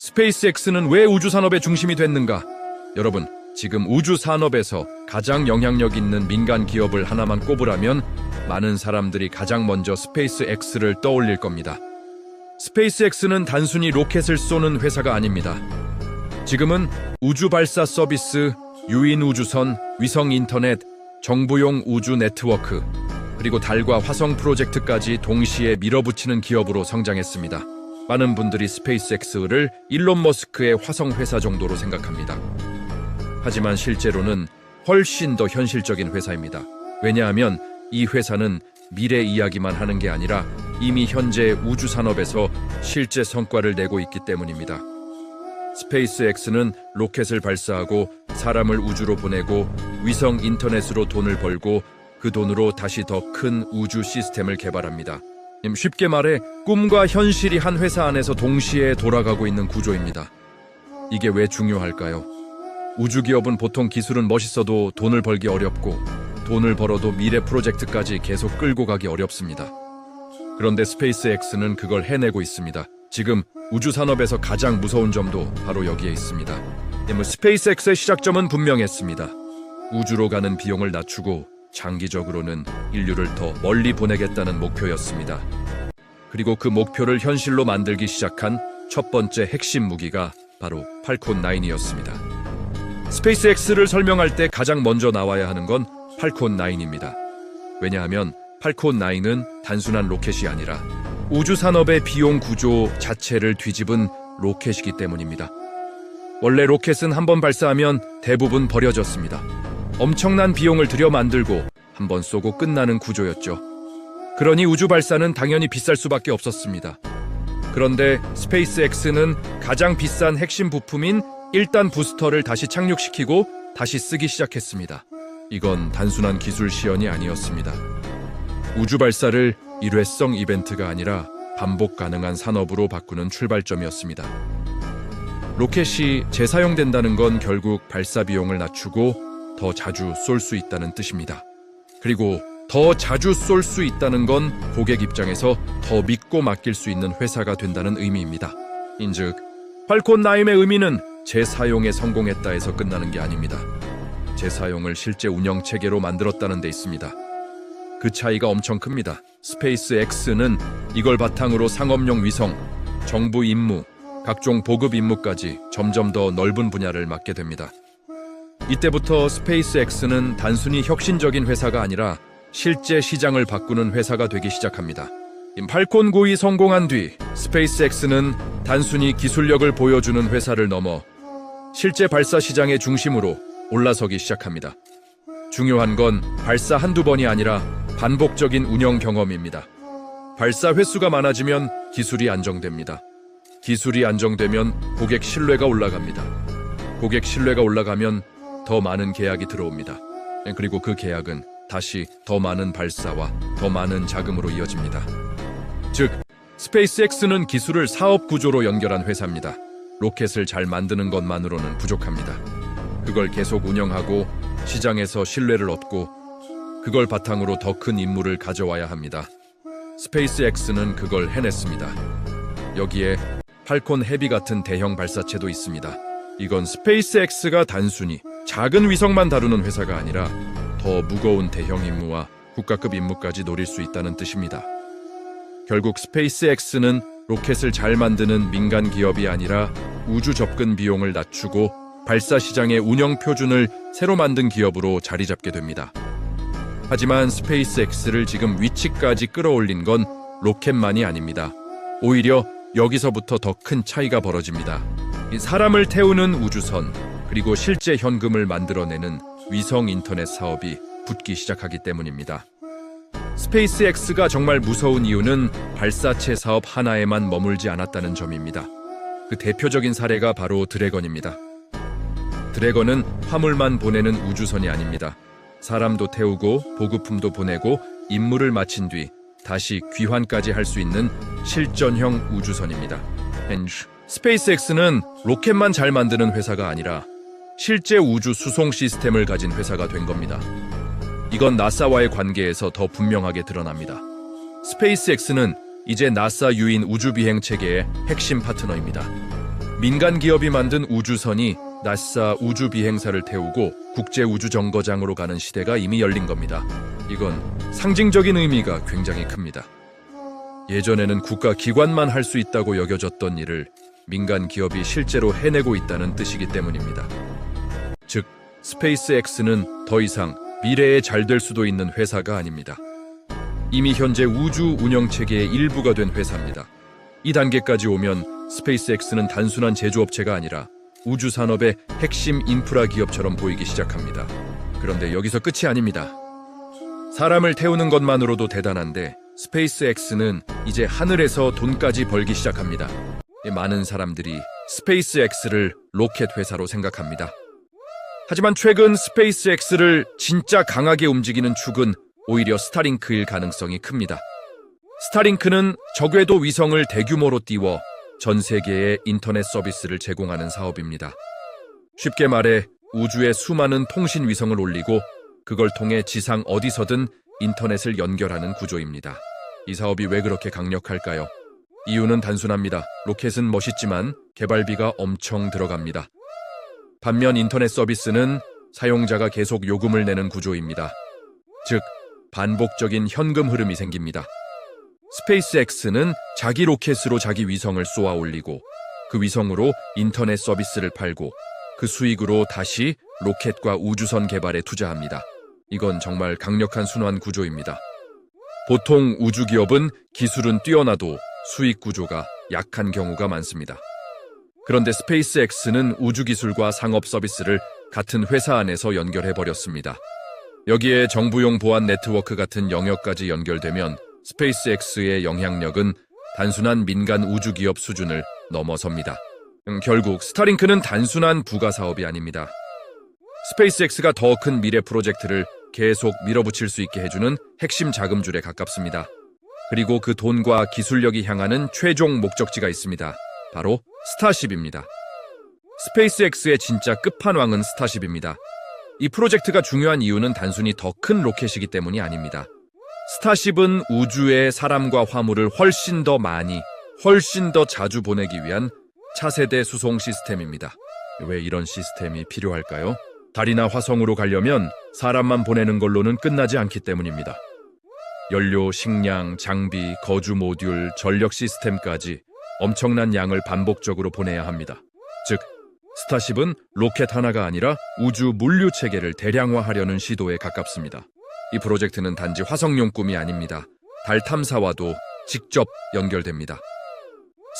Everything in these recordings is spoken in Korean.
스페이스X는 왜 우주산업의 중심이 됐는가? 여러분, 지금 우주산업에서 가장 영향력 있는 민간 기업을 하나만 꼽으라면 많은 사람들이 가장 먼저 스페이스X를 떠올릴 겁니다. 스페이스X는 단순히 로켓을 쏘는 회사가 아닙니다. 지금은 우주 발사 서비스, 유인 우주선, 위성 인터넷, 정부용 우주 네트워크, 그리고 달과 화성 프로젝트까지 동시에 밀어붙이는 기업으로 성장했습니다. 많은 분들이 스페이스X를 일론 머스크의 화성 회사 정도로 생각합니다. 하지만 실제로는 훨씬 더 현실적인 회사입니다. 왜냐하면 이 회사는 미래 이야기만 하는 게 아니라 이미 현재 우주 산업에서 실제 성과를 내고 있기 때문입니다. 스페이스X는 로켓을 발사하고 사람을 우주로 보내고 위성 인터넷으로 돈을 벌고 그 돈으로 다시 더 큰 우주 시스템을 개발합니다. 쉽게 말해 꿈과 현실이 한 회사 안에서 동시에 돌아가고 있는 구조입니다. 이게 왜 중요할까요? 우주기업은 보통 기술은 멋있어도 돈을 벌기 어렵고 돈을 벌어도 미래 프로젝트까지 계속 끌고 가기 어렵습니다. 그런데 스페이스X는 그걸 해내고 있습니다. 지금 우주산업에서 가장 무서운 점도 바로 여기에 있습니다. 스페이스X의 시작점은 분명했습니다. 우주로 가는 비용을 낮추고 장기적으로는 인류를 더 멀리 보내겠다는 목표였습니다. 그리고 그 목표를 현실로 만들기 시작한 첫 번째 핵심 무기가 바로 팔콘 9이었습니다. 스페이스X를 설명할 때 가장 먼저 나와야 하는 건 팔콘 9입니다. 왜냐하면 팔콘 9은 단순한 로켓이 아니라 우주 산업의 비용 구조 자체를 뒤집은 로켓이기 때문입니다. 원래 로켓은 한번 발사하면 대부분 버려졌습니다. 엄청난 비용을 들여 만들고 한번 쏘고 끝나는 구조였죠. 그러니 우주 발사는 당연히 비쌀 수밖에 없었습니다. 그런데 스페이스X는 가장 비싼 핵심 부품인 1단 부스터를 다시 착륙시키고 다시 쓰기 시작했습니다. 이건 단순한 기술 시연이 아니었습니다. 우주 발사를 일회성 이벤트가 아니라 반복 가능한 산업으로 바꾸는 출발점이었습니다. 로켓이 재사용된다는 건 결국 발사 비용을 낮추고 더 자주 쏠 수 있다는 뜻입니다. 그리고 더 자주 쏠 수 있다는 건 고객 입장에서 더 믿고 맡길 수 있는 회사가 된다는 의미입니다. 인즉 팔콘 9의 의미는 재사용에 성공했다에서 끝나는 게 아닙니다. 재사용을 실제 운영 체계로 만들었다는 데 있습니다. 그 차이가 엄청 큽니다. 스페이스X는 이걸 바탕으로 상업용 위성, 정부 임무, 각종 보급 임무까지 점점 더 넓은 분야를 맡게 됩니다. 이때부터 스페이스X는 단순히 혁신적인 회사가 아니라 실제 시장을 바꾸는 회사가 되기 시작합니다. 팔콘 9이 성공한 뒤 스페이스X는 단순히 기술력을 보여주는 회사를 넘어 실제 발사 시장의 중심으로 올라서기 시작합니다. 중요한 건 발사 한두 번이 아니라 반복적인 운영 경험입니다. 발사 횟수가 많아지면 기술이 안정됩니다. 기술이 안정되면 고객 신뢰가 올라갑니다. 고객 신뢰가 올라가면 더 많은 계약이 들어옵니다. 그리고 그 계약은 다시 더 많은 발사와 더 많은 자금으로 이어집니다. 즉, 스페이스X는 기술을 사업 구조로 연결한 회사입니다. 로켓을 잘 만드는 것만으로는 부족합니다. 그걸 계속 운영하고 시장에서 신뢰를 얻고 그걸 바탕으로 더 큰 임무를 가져와야 합니다. 스페이스X는 그걸 해냈습니다. 여기에 팔콘 헤비 같은 대형 발사체도 있습니다. 이건 스페이스X가 단순히 작은 위성만 다루는 회사가 아니라 더 무거운 대형 임무와 국가급 임무까지 노릴 수 있다는 뜻입니다. 결국 스페이스X는 로켓을 잘 만드는 민간 기업이 아니라 우주 접근 비용을 낮추고 발사 시장의 운영 표준을 새로 만든 기업으로 자리 잡게 됩니다. 하지만 스페이스X를 지금 위치까지 끌어올린 건 로켓만이 아닙니다. 오히려 여기서부터 더 큰 차이가 벌어집니다. 사람을 태우는 우주선, 그리고 실제 현금을 만들어내는 위성 인터넷 사업이 붙기 시작하기 때문입니다. 스페이스X가 정말 무서운 이유는 발사체 사업 하나에만 머물지 않았다는 점입니다. 그 대표적인 사례가 바로 드래건입니다. 드래건은 화물만 보내는 우주선이 아닙니다. 사람도 태우고 보급품도 보내고 임무를 마친 뒤 다시 귀환까지 할 수 있는 실전형 우주선입니다. 스페이스X는 로켓만 잘 만드는 회사가 아니라 실제 우주 수송 시스템을 가진 회사가 된 겁니다. 이건 나사와의 관계에서 더 분명하게 드러납니다. 스페이스X는 이제 나사 유인 우주비행 체계의 핵심 파트너입니다. 민간 기업이 만든 우주선이 나사 우주 비행사를 태우고 국제 우주 정거장으로 가는 시대가 이미 열린 겁니다. 이건 상징적인 의미가 굉장히 큽니다. 예전에는 국가 기관만 할 수 있다고 여겨졌던 일을 민간 기업이 실제로 해내고 있다는 뜻이기 때문입니다. 즉, 스페이스X는 더 이상 미래에 잘 될 수도 있는 회사가 아닙니다. 이미 현재 우주 운영 체계의 일부가 된 회사입니다. 이 단계까지 오면 스페이스X는 단순한 제조업체가 아니라 우주 산업의 핵심 인프라 기업처럼 보이기 시작합니다. 그런데 여기서 끝이 아닙니다. 사람을 태우는 것만으로도 대단한데 스페이스X는 이제 하늘에서 돈까지 벌기 시작합니다. 많은 사람들이 스페이스X를 로켓 회사로 생각합니다. 하지만 최근 스페이스X를 진짜 강하게 움직이는 축은 오히려 스타링크일 가능성이 큽니다. 스타링크는 저궤도 위성을 대규모로 띄워 전 세계에 인터넷 서비스를 제공하는 사업입니다. 쉽게 말해 우주에 수많은 통신 위성을 올리고 그걸 통해 지상 어디서든 인터넷을 연결하는 구조입니다. 이 사업이 왜 그렇게 강력할까요? 이유는 단순합니다. 로켓은 멋있지만 개발비가 엄청 들어갑니다. 반면 인터넷 서비스는 사용자가 계속 요금을 내는 구조입니다. 즉, 반복적인 현금 흐름이 생깁니다. 스페이스X는 자기 로켓으로 자기 위성을 쏘아 올리고 그 위성으로 인터넷 서비스를 팔고 그 수익으로 다시 로켓과 우주선 개발에 투자합니다. 이건 정말 강력한 순환 구조입니다. 보통 우주 기업은 기술은 뛰어나도 수익 구조가 약한 경우가 많습니다. 그런데 스페이스X는 우주 기술과 상업 서비스를 같은 회사 안에서 연결해버렸습니다. 여기에 정부용 보안 네트워크 같은 영역까지 연결되면 스페이스X의 영향력은 단순한 민간 우주 기업 수준을 넘어섭니다. 결국 스타링크는 단순한 부가 사업이 아닙니다. 스페이스X가 더 큰 미래 프로젝트를 계속 밀어붙일 수 있게 해주는 핵심 자금줄에 가깝습니다. 그리고 그 돈과 기술력이 향하는 최종 목적지가 있습니다. 바로 스타쉽입니다. 스페이스X의 진짜 끝판왕은 스타쉽입니다. 이 프로젝트가 중요한 이유는 단순히 더 큰 로켓이기 때문이 아닙니다. 스타쉽은 우주에 사람과 화물을 훨씬 더 많이, 훨씬 더 자주 보내기 위한 차세대 수송 시스템입니다. 왜 이런 시스템이 필요할까요? 달이나 화성으로 가려면 사람만 보내는 걸로는 끝나지 않기 때문입니다. 연료, 식량, 장비, 거주 모듈, 전력 시스템까지 엄청난 양을 반복적으로 보내야 합니다. 즉, 스타쉽은 로켓 하나가 아니라 우주 물류 체계를 대량화하려는 시도에 가깝습니다. 이 프로젝트는 단지 화성용 꿈이 아닙니다. 달 탐사와도 직접 연결됩니다.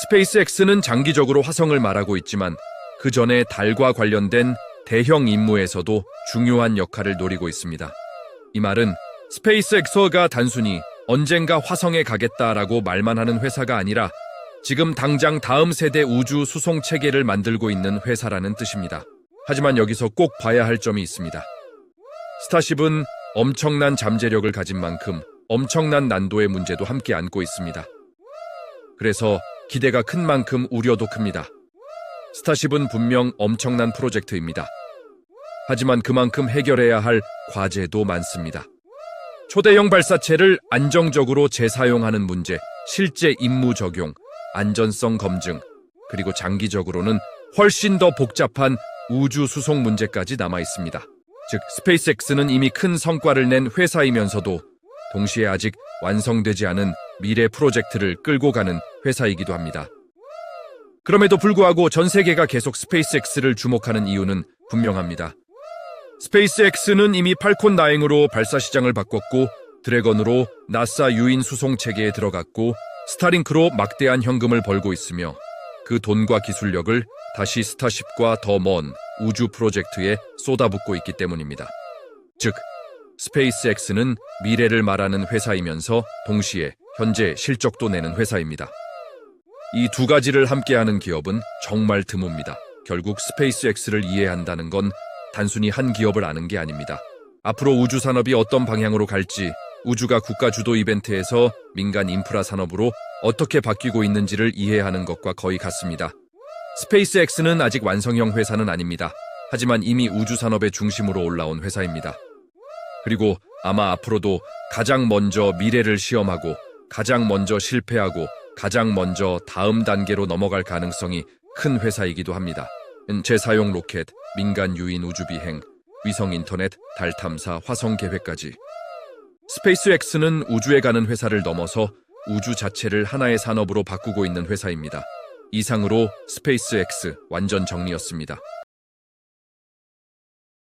스페이스X는 장기적으로 화성을 말하고 있지만 그 전에 달과 관련된 대형 임무에서도 중요한 역할을 노리고 있습니다. 이 말은 스페이스X가 단순히 언젠가 화성에 가겠다라고 말만 하는 회사가 아니라 지금 당장 다음 세대 우주 수송 체계를 만들고 있는 회사라는 뜻입니다. 하지만 여기서 꼭 봐야 할 점이 있습니다. 스타쉽은 엄청난 잠재력을 가진 만큼 엄청난 난도의 문제도 함께 안고 있습니다. 그래서 기대가 큰 만큼 우려도 큽니다. 스타쉽은 분명 엄청난 프로젝트입니다. 하지만 그만큼 해결해야 할 과제도 많습니다. 초대형 발사체를 안정적으로 재사용하는 문제, 실제 임무 적용, 안전성 검증, 그리고 장기적으로는 훨씬 더 복잡한 우주 수송 문제까지 남아 있습니다. 즉, 스페이스X는 이미 큰 성과를 낸 회사이면서도 동시에 아직 완성되지 않은 미래 프로젝트를 끌고 가는 회사이기도 합니다. 그럼에도 불구하고 전 세계가 계속 스페이스X를 주목하는 이유는 분명합니다. 스페이스X는 이미 팔콘 9으로 발사 시장을 바꿨고 드래건으로 나사 유인 수송 체계에 들어갔고 스타링크로 막대한 현금을 벌고 있으며 그 돈과 기술력을 다시 스타쉽과 더 먼 우주 프로젝트에 쏟아붓고 있기 때문입니다. 즉, 스페이스X는 미래를 말하는 회사이면서 동시에 현재 실적도 내는 회사입니다. 이 두 가지를 함께하는 기업은 정말 드뭅니다. 결국 스페이스X를 이해한다는 건 단순히 한 기업을 아는 게 아닙니다. 앞으로 우주 산업이 어떤 방향으로 갈지, 우주가 국가 주도 이벤트에서 민간 인프라 산업으로 어떻게 바뀌고 있는지를 이해하는 것과 거의 같습니다. 스페이스X는 아직 완성형 회사는 아닙니다. 하지만 이미 우주 산업의 중심으로 올라온 회사입니다. 그리고 아마 앞으로도 가장 먼저 미래를 시험하고 가장 먼저 실패하고 가장 먼저 다음 단계로 넘어갈 가능성이 큰 회사이기도 합니다. 재사용 로켓, 민간 유인 우주 비행, 위성 인터넷, 달 탐사, 화성 계획까지. 스페이스X는 우주에 가는 회사를 넘어서 우주 자체를 하나의 산업으로 바꾸고 있는 회사입니다. 이상으로 스페이스X 완전 정리였습니다.